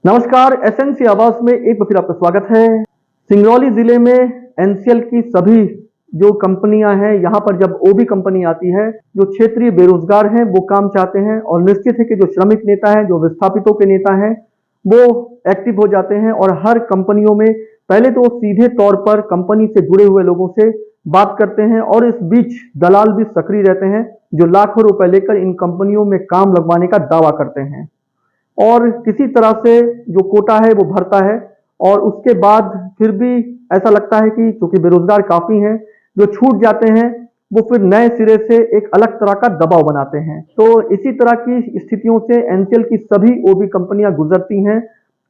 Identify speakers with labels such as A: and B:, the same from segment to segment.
A: नमस्कार, एसएनसी आवाज में एक बार फिर आपका स्वागत है। सिंगरौली जिले में एनसीएल की सभी जो कंपनियां हैं, यहां पर जब ओबी कंपनी आती है, जो क्षेत्रीय बेरोजगार हैं वो काम चाहते हैं और निश्चित है कि जो श्रमिक नेता हैं, जो विस्थापितों के नेता हैं, वो एक्टिव हो जाते हैं और हर कंपनियों में पहले तो सीधे तौर पर कंपनी से जुड़े हुए लोगों से बात करते हैं और इस बीच दलाल भी सक्रिय रहते हैं, जो लाखों रुपए लेकर इन कंपनियों में काम लगवाने का दावा करते हैं और किसी तरह से जो कोटा है वो भरता है और उसके बाद फिर भी ऐसा लगता है कि चूंकि बेरोजगार काफी हैं, जो छूट जाते हैं वो फिर नए सिरे से एक अलग तरह का दबाव बनाते हैं। तो इसी तरह की स्थितियों से एनसीएल की सभी ओबी कंपनियां गुजरती हैं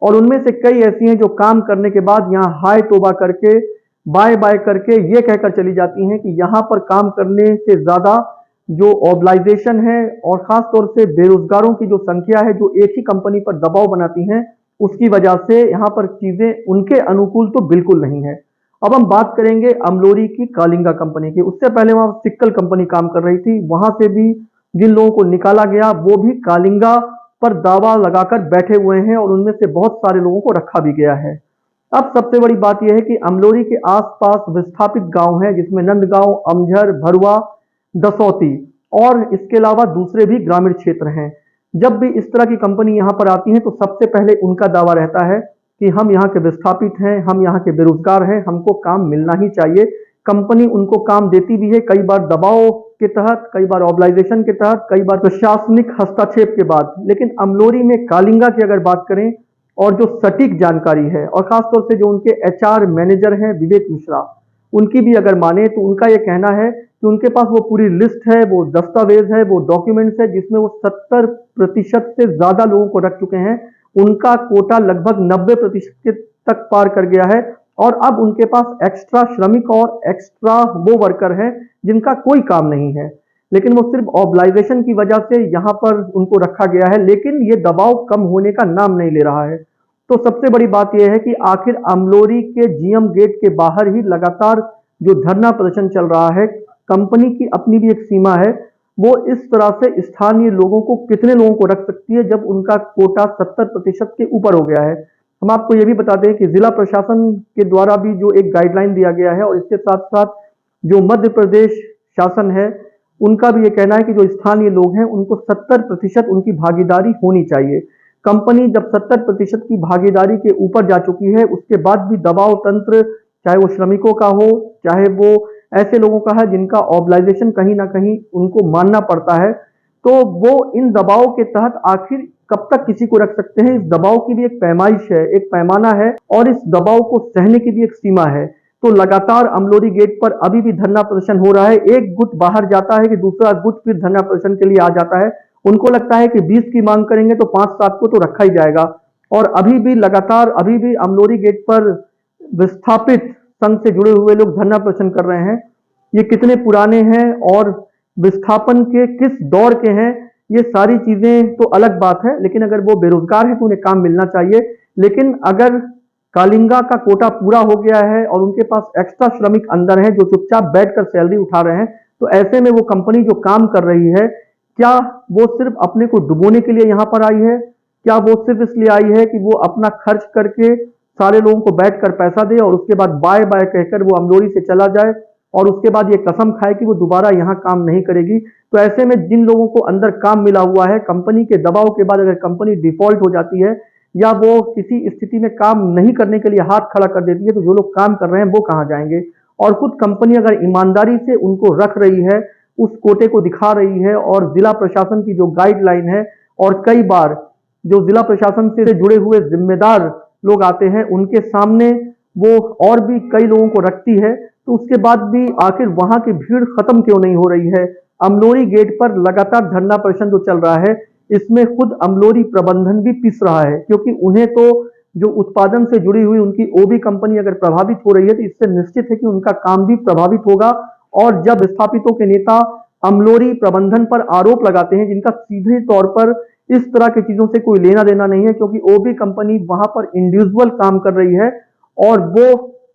A: और उनमें से कई ऐसी हैं जो काम करने के बाद यहाँ हाय तोबा करके बाय बाय करके ये कहकर चली जाती हैं कि यहाँ पर काम करने से ज्यादा जो ऑब्लाइजेशन है और खास तौर से बेरोजगारों की जो संख्या है जो एक ही कंपनी पर दबाव बनाती हैं, उसकी वजह से यहाँ पर चीजें उनके अनुकूल तो बिल्कुल नहीं है। अब हम बात करेंगे अमलोरी की कालिंगा कंपनी की। उससे पहले वहां सिक्कल कंपनी काम कर रही थी, वहां से भी जिन लोगों को निकाला गया वो भी कालिंगा पर दावा लगाकर बैठे हुए हैं और उनमें से बहुत सारे लोगों को रखा भी गया है। अब सबसे बड़ी बात यह है कि अमलोरी के आसपास विस्थापित गांव हैं, जिसमें नंदगांव, अमझर, भरुआ, दसौती और इसके अलावा दूसरे भी ग्रामीण क्षेत्र हैं। जब भी इस तरह की कंपनी यहाँ पर आती है तो सबसे पहले उनका दावा रहता है कि हम यहाँ के विस्थापित हैं, हम यहाँ के बेरोजगार हैं, हमको काम मिलना ही चाहिए। कंपनी उनको काम देती भी है, कई बार दबाव के तहत, कई बार ऑब्लाइजेशन के तहत, कई बार प्रशासनिक हस्तक्षेप के बाद। लेकिन अमलोरी में कालिंगा की अगर बात करें और जो सटीक जानकारी है और खासतौर से जो उनके एचआर मैनेजर हैं विवेक मिश्रा, उनकी भी अगर माने तो उनका यह कहना है कि उनके पास वो पूरी लिस्ट है, वो दस्तावेज है, वो डॉक्यूमेंट्स है जिसमें वो 70% से ज्यादा लोगों को रख चुके हैं। उनका कोटा लगभग 90% तक पार कर गया है और अब उनके पास एक्स्ट्रा श्रमिक और एक्स्ट्रा वो वर्कर हैं जिनका कोई काम नहीं है, लेकिन वो सिर्फ ऑब्लाइजेशन की वजह से यहाँ पर उनको रखा गया है। लेकिन ये दबाव कम होने का नाम नहीं ले रहा है। तो सबसे बड़ी बात यह है कि आखिर अमलोरी के जीएम गेट के बाहर ही लगातार जो धरना प्रदर्शन चल रहा है, कंपनी की अपनी भी एक सीमा है, वो इस तरह से स्थानीय लोगों को कितने लोगों को रख सकती है जब उनका कोटा 70% के ऊपर हो गया है। हम आपको ये भी बता दें कि जिला प्रशासन के द्वारा भी जो एक गाइडलाइन दिया गया है और इसके साथ साथ जो मध्य प्रदेश शासन है, उनका भी ये कहना है कि जो स्थानीय लोग हैं उनको 70% उनकी भागीदारी होनी चाहिए। कंपनी जब 70% की भागीदारी के ऊपर जा चुकी है, उसके बाद भी दबाव तंत्र, चाहे वो श्रमिकों का हो, चाहे वो ऐसे लोगों का है जिनका ऑब्लाइजेशन कहीं ना कहीं उनको मानना पड़ता है, तो वो इन दबाव के तहत आखिर कब तक किसी को रख सकते हैं। इस दबाव की भी एक पैमाइश है, एक पैमाना है और इस दबाव को सहने की भी एक सीमा है। तो लगातार अमलोरी गेट पर अभी भी धरना प्रदर्शन हो रहा है। एक गुट बाहर जाता है कि दूसरा गुट फिर धरना प्रदर्शन के लिए आ जाता है। उनको लगता है कि 20 की मांग करेंगे तो 5-7 को तो रखा ही जाएगा। और अभी भी लगातार अभी भी अमलोरी गेट पर विस्थापित संघ से जुड़े हुए लोग धरना प्रदर्शन कर रहे हैं। ये कितने पुराने हैं और विस्थापन के किस दौर के हैं, ये सारी चीजें तो अलग बात है, लेकिन अगर वो बेरोजगार है तो उन्हें काम मिलना चाहिए। लेकिन अगर कालिंगा का कोटा पूरा हो गया है और उनके पास एक्स्ट्रा श्रमिक अंदर हैं जो चुपचाप बैठकर सैलरी उठा रहे हैं, तो ऐसे में वो कंपनी जो काम कर रही है, क्या वो सिर्फ अपने को डुबोने के लिए यहां पर आई है? क्या वो सिर्फ इसलिए आई है कि वो अपना खर्च करके सारे लोगों को बैठकर पैसा दे और उसके बाद बाय बाय कहकर वो अमलोरी से चला जाए और उसके बाद ये कसम खाए कि वो दोबारा यहाँ काम नहीं करेगी? तो ऐसे में जिन लोगों को अंदर काम मिला हुआ है, कंपनी के दबाव के बाद अगर कंपनी डिफॉल्ट हो जाती है या वो किसी स्थिति में काम नहीं करने के लिए हाथ खड़ा कर देती है, तो जो लोग काम कर रहे हैं वो कहाँ जाएंगे? और खुद कंपनी अगर ईमानदारी से उनको रख रही है, उस कोटे को दिखा रही है और जिला प्रशासन की जो गाइडलाइन है, और कई बार जो जिला प्रशासन से जुड़े हुए जिम्मेदार लोग आते हैं उनके सामने वो और भी कई लोगों को रखती है, तो उसके बाद भी आखिर वहां की भीड़ खत्म क्यों नहीं हो रही है? अमलोरी गेट पर लगातार धरना प्रदर्शन जो चल रहा है, इसमें खुद अमलोरी प्रबंधन भी पिस रहा है, क्योंकि उन्हें तो जो उत्पादन से जुड़ी हुई उनकी ओबी कंपनी अगर प्रभावित हो रही है तो इससे निश्चित है कि उनका काम भी प्रभावित होगा। और जब विस्थापितों के नेता अमलोरी प्रबंधन पर आरोप लगाते हैं जिनका सीधे तौर पर इस तरह की चीजों से कोई लेना देना नहीं है, क्योंकि ओबी कंपनी वहां पर इंडिविजुअल काम कर रही है और वो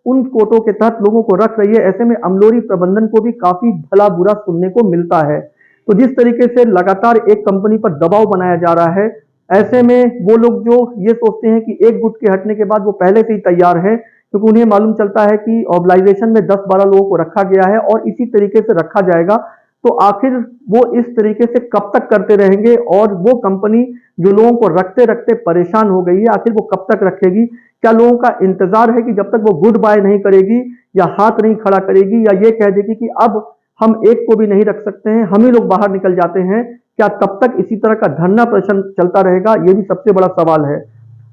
A: उन कोटों के तहत लोगों को रख रही है, ऐसे में अमलोरी प्रबंधन को भी काफी भला बुरा सुनने को मिलता है। तो जिस तरीके से लगातार एक कंपनी पर दबाव बनाया जा रहा है, ऐसे में वो लोग जो ये सोचते हैं कि एक गुट के हटने के बाद वो पहले से ही तैयार है, क्योंकि उन्हें मालूम चलता है कि ऑर्गेनाइजेशन में 10-12 लोगों को रखा गया है और इसी तरीके से रखा जाएगा, तो आखिर वो इस तरीके से कब तक करते रहेंगे और वो कंपनी जो लोगों को रखते रखते परेशान हो गई है, आखिर वो कब तक रखेगी? क्या लोगों का इंतजार है कि जब तक वो गुड बाय नहीं करेगी या हाथ नहीं खड़ा करेगी या ये कह देगी कि अब हम एक को भी नहीं रख सकते हैं, हम ही लोग बाहर निकल जाते हैं, क्या तब तक इसी तरह का धरना प्रदर्शन चलता रहेगा? ये भी सबसे बड़ा सवाल है।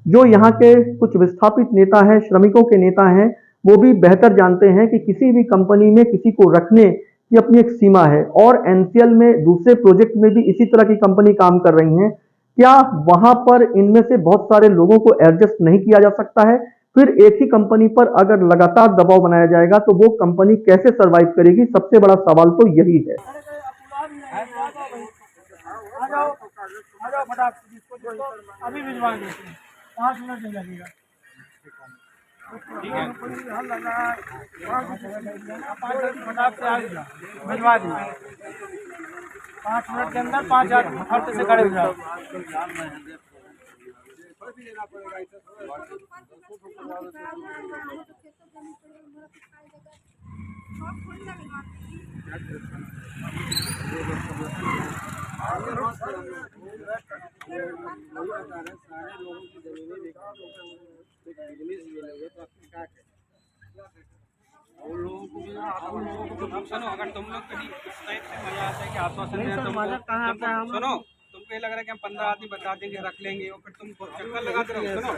A: जो यहाँ के कुछ विस्थापित नेता हैं, श्रमिकों के नेता हैं, वो भी बेहतर जानते हैं कि किसी भी कंपनी में किसी को रखने की अपनी एक सीमा है और एनसीएल में दूसरे प्रोजेक्ट में भी इसी तरह की कंपनी काम कर रही हैं। क्या वहां पर इनमें से बहुत सारे लोगों को एडजस्ट नहीं किया जा सकता है? फिर एक ही कंपनी पर अगर लगातार दबाव बनाया जाएगा तो वो कंपनी कैसे सरवाइव करेगी? सबसे बड़ा सवाल तो यही है।
B: आ जाओ फटाक से, जिसको अभी भिजवा देते हैं, 5 मिनट नहीं लगेगा। ठीक है, हल लगा 5 मिनट फटाक से आ जाओ, भिजवा दीजिए 5 मिनट के अंदर 5 आदमी फट से खड़े हो जाओ।
C: सुनो, अगर तुम लोग कभी इस टाइप से मजा आता है कि आश्वासन दें, सुनो, तुमको ये लग रहा है कि हम 15 आदमी बता देंगे रख लेंगे और फिर तुम चक्कर लगाते रहो। सुनो,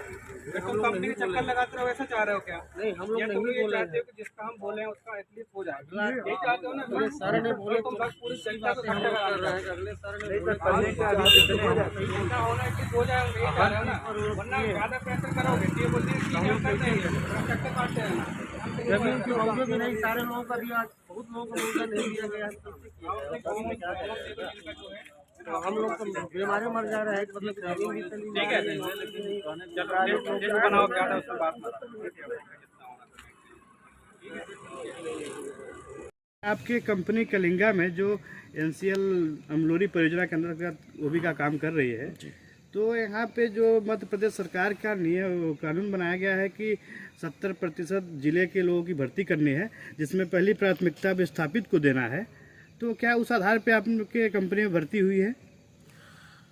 C: फिर तुम कंपनी के चक्कर लगाते रहो, ऐसा चाह रहे हो क्या? नहीं, हम लोग नहीं ये चाहते हो कि जिसका हम बोले हैं उसका एटलीस्ट हो जाए, यही चाहते हो ना? सारे ने बोले तुम बस पूरी जनता को इकट्ठा करा रहे हो, अगले सारे ने हो जाएंगे, यही चाह रहे हो ना? वरना ज्यादा प्रेशर करोगे तो ये बोलते हैं कि हम कर देंगे, चक्कर काटते हैं ना।
B: जमीन की होंगे भी नहीं, सारे लोगों का भी आज बहुत लोगों को मौका नहीं दिया गया। हम लोग तो बीमारी मर जा रहे हैं, मतलब जमीन भी चली
C: ठीक है, चलो बनाओ क्या है उसके बाद
D: आपके कंपनी कलिंगा में जो एनसीएल अमलोरी परियोजना के अंतर्गत ओबी का काम कर रही है, तो यहाँ पे जो मध्य प्रदेश सरकार का नियम कानून बनाया गया है कि 70% जिले के लोगों की भर्ती करनी है, जिसमें पहली प्राथमिकता विस्थापित को देना है। तो क्या उस आधार पे आपके कंपनी में भर्ती हुई है?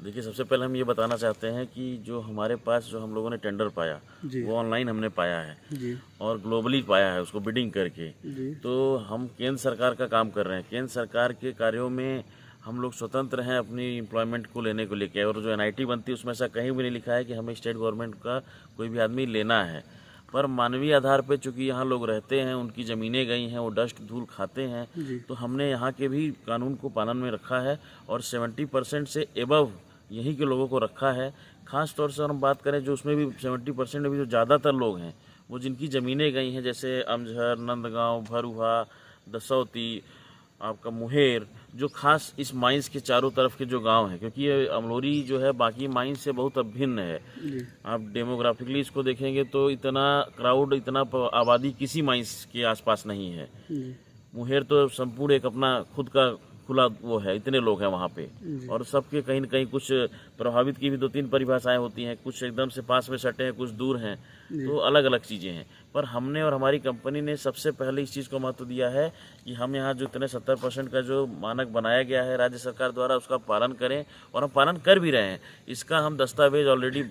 E: देखिए, सबसे पहले हम ये बताना चाहते हैं कि जो हमारे पास जो हम लोगों ने टेंडर पाया वो ऑनलाइन हमने पाया है
D: जी।
E: और ग्लोबली पाया है उसको बिडिंग करके
D: जी।
E: तो हम केंद्र सरकार का काम कर रहे हैं। केंद्र सरकार के कार्यों में हम लोग स्वतंत्र हैं अपनी एम्प्लॉयमेंट को लेने को लेकर, और जो एनआईटी बनती है उसमें ऐसा कहीं भी नहीं लिखा है कि हमें स्टेट गवर्नमेंट का कोई भी आदमी लेना है। पर मानवीय आधार पे चूंकि यहाँ लोग रहते हैं, उनकी ज़मीनें गई हैं, वो डस्ट धूल खाते हैं, तो हमने यहाँ के भी कानून को पालन में रखा है और 70% से एबव यहीं के लोगों को रखा है। ख़ास तौर से हम बात करें जो उसमें भी 70% में भी जो ज़्यादातर लोग हैं वो जिनकी ज़मीनें गई हैं, जैसे अमझर, नंदगांव, भरुहा, दसौती, आपका मुहेर, जो खास इस माइंस के चारों तरफ के जो गांव हैं, क्योंकि ये अमलोरी जो है बाकी माइंस से बहुत अभिन्न है। आप डेमोग्राफिकली इसको देखेंगे तो इतना क्राउड, इतना आबादी किसी माइंस के आसपास नहीं है। मुहेर तो संपूर्ण एक अपना खुद का खुला वो है, इतने लोग हैं वहाँ पे, और सबके कहीं न कहीं कुछ प्रभावित की भी 2-3 परिभाषाएं होती हैं, कुछ एकदम से पास में सटे हैं, कुछ दूर हैं, तो अलग अलग चीज़ें हैं। पर हमने और हमारी कंपनी ने सबसे पहले इस चीज़ को महत्व दिया है कि हम यहाँ जो इतने 70% का जो मानक बनाया गया है राज्य सरकार द्वारा उसका पालन करें, और हम पालन कर भी रहे हैं। इसका हम दस्तावेज ऑलरेडी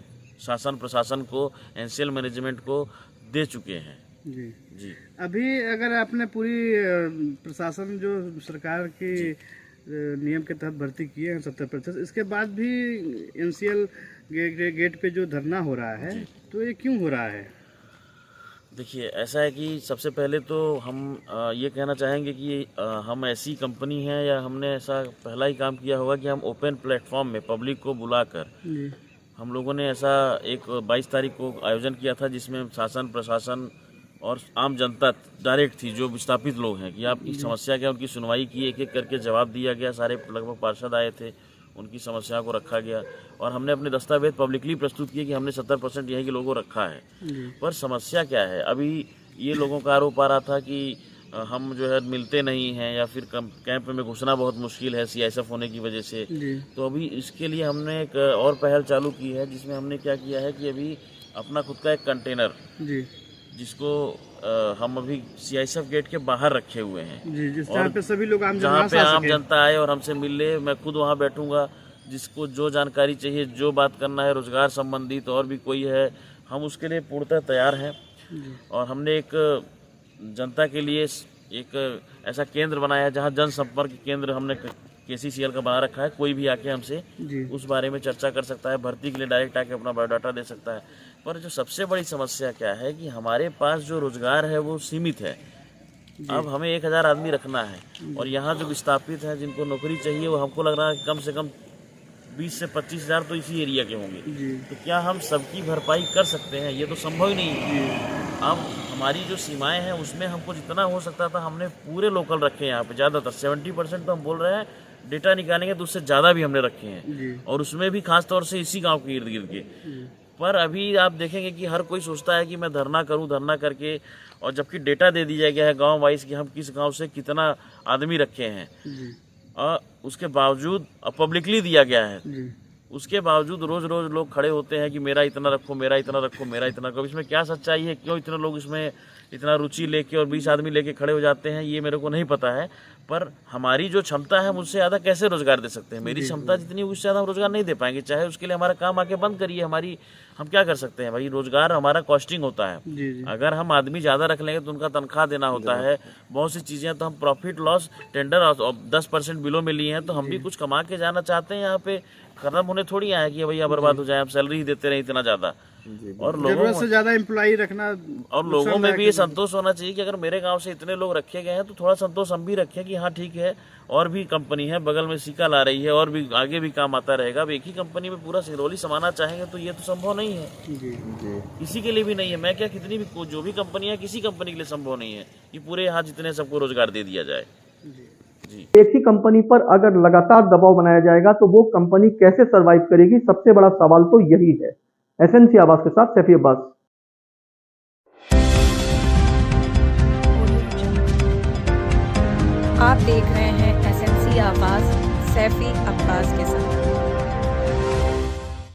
E: शासन प्रशासन को, एनसीएल मैनेजमेंट को दे चुके हैं।
D: जी। अभी अगर आपने पूरी प्रशासन जो सरकार के नियम के तहत भर्ती किए हैं 70%, इसके बाद भी एनसीएल गेट पे जो धरना हो रहा है, तो ये क्यों हो रहा है?
E: देखिए, ऐसा है कि सबसे पहले तो हम ये कहना चाहेंगे कि हम ऐसी कंपनी हैं या हमने ऐसा पहला ही काम किया होगा कि हम ओपन प्लेटफॉर्म में पब्लिक को बुलाकर हम लोगों ने ऐसा एक 22 तारीख को आयोजन किया था, जिसमें शासन प्रशासन और आम जनता डायरेक्ट थी, जो विस्थापित लोग हैं, कि आपकी समस्या क्या, उनकी सुनवाई की, एक एक करके जवाब दिया गया। सारे लगभग पार्षद आए थे, उनकी समस्या को रखा गया और हमने अपने दस्तावेज पब्लिकली प्रस्तुत किए कि हमने 70% यहीं के लोगों को रखा है। पर समस्या क्या है, अभी ये लोगों का आरोप आ रहा था कि हम जो है मिलते नहीं हैं या फिर कैंप में घुसना बहुत मुश्किल है सीआईएसएफ होने की वजह से। तो अभी इसके लिए हमने एक और पहल चालू की है, जिसमें हमने क्या किया है कि अभी अपना खुद का एक कंटेनर जिसको हम अभी सीआईएसएफ गेट के बाहर रखे हुए हैं,
D: जहाँ पे सभी लोग
E: जहाँ पे आम जनता आए और हमसे मिल ले। मैं खुद वहाँ बैठूंगा, जिसको जो जानकारी चाहिए, जो बात करना है रोजगार संबंधित और भी कोई है, हम उसके लिए पूर्णतः तैयार हैं। और हमने एक जनता के लिए एक ऐसा केंद्र बनाया है जहाँ जनसंपर्क केंद्र हमने केसीसीएल का बना रखा है। कोई भी आके हमसे उस बारे में चर्चा कर सकता है, भर्ती के लिए डायरेक्ट आके अपना बायोडाटा दे सकता है। पर जो सबसे बड़ी समस्या क्या है कि हमारे पास जो रोजगार है वो सीमित है। अब हमें 1000 आदमी रखना है और यहाँ जो विस्थापित हैं जिनको नौकरी चाहिए वो हमको लग रहा है कम से कम 20 से 25 हज़ार तो इसी एरिया के होंगे। तो क्या हम सबकी भरपाई कर सकते हैं? ये तो संभव ही नहीं है। अब हमारी जो सीमाएं हैं उसमें हमको जितना हो सकता था हमने पूरे लोकल रखे हैं। यहाँ पे ज़्यादातर 70% तो हम बोल रहे हैं, डेटा निकालेंगे तो उससे ज़्यादा भी हमने रखे हैं, और उसमें भी खास तौर से इसी गांव के इर्द गिर्द के। पर अभी आप देखेंगे कि हर कोई सोचता है कि मैं धरना करूं, धरना करके, और जबकि डेटा दे दिया गया है गांव वाइज कि हम किस गांव से कितना आदमी रखे हैं, और उसके बावजूद पब्लिकली दिया गया है, उसके बावजूद रोज रोज लोग खड़े होते हैं कि मेरा इतना रखो, मेरा इतना रखो, मेरा इतना रखो। इसमें क्या सच्चाई है? क्यों इतने लोग इसमें इतना रुचि लेके और 20 आदमी लेके खड़े हो जाते हैं, ये मेरे को नहीं पता है। पर हमारी जो क्षमता है, मुझसे ज़्यादा कैसे रोजगार दे सकते हैं? मेरी क्षमता जितनी उससे ज़्यादा हम रोजगार नहीं दे पाएंगे। चाहे उसके लिए हमारा काम आके बंद करिए, हम क्या कर सकते हैं भाई? रोजगार हमारा कॉस्टिंग होता है। अगर हम आदमी ज़्यादा रख लेंगे तो उनका तनख्वाह देना होता है, बहुत सी चीज़ें। तो हम प्रॉफिट लॉस टेंडर 10% बिलो में लिए हैं, तो हम भी कुछ कमा के जाना चाहते हैं। यहाँ पे खत्म होने थोड़ी आया कि भैया बर्बाद हो जाए, हम सैलरी ही देते रहे इतना ज़्यादा। और लोगों
D: से ज़्यादा एम्प्लॉई रखना,
E: और लोगों में भी ये संतोष होना चाहिए कि अगर मेरे गांव से इतने लोग रखे गए हैं तो थोड़ा संतोष हम भी रखें कि हाँ ठीक है, और भी कंपनी है बगल में सिक्का ला रही है, और भी आगे भी काम आता रहेगा। अब एक ही कंपनी में पूरा सिंगरौली समाना चाहेंगे तो ये तो संभव नहीं है। किसी के लिए भी नहीं है। मैं क्या, कितनी भी जो भी कंपनी है, किसी कंपनी के लिए संभव नहीं है कि पूरे यहाँ जितने सबको रोजगार दे दिया जाए।
A: एक ही कंपनी पर अगर लगातार दबाव बनाया जाएगा तो वो कंपनी कैसे सरवाइव करेगी? सबसे बड़ा सवाल तो यही है। एसएनसी आवाज के साथ सैफी अब्बास।
F: आप देख रहे हैं एसएनसी आवाज, सैफी अब्बास के साथ।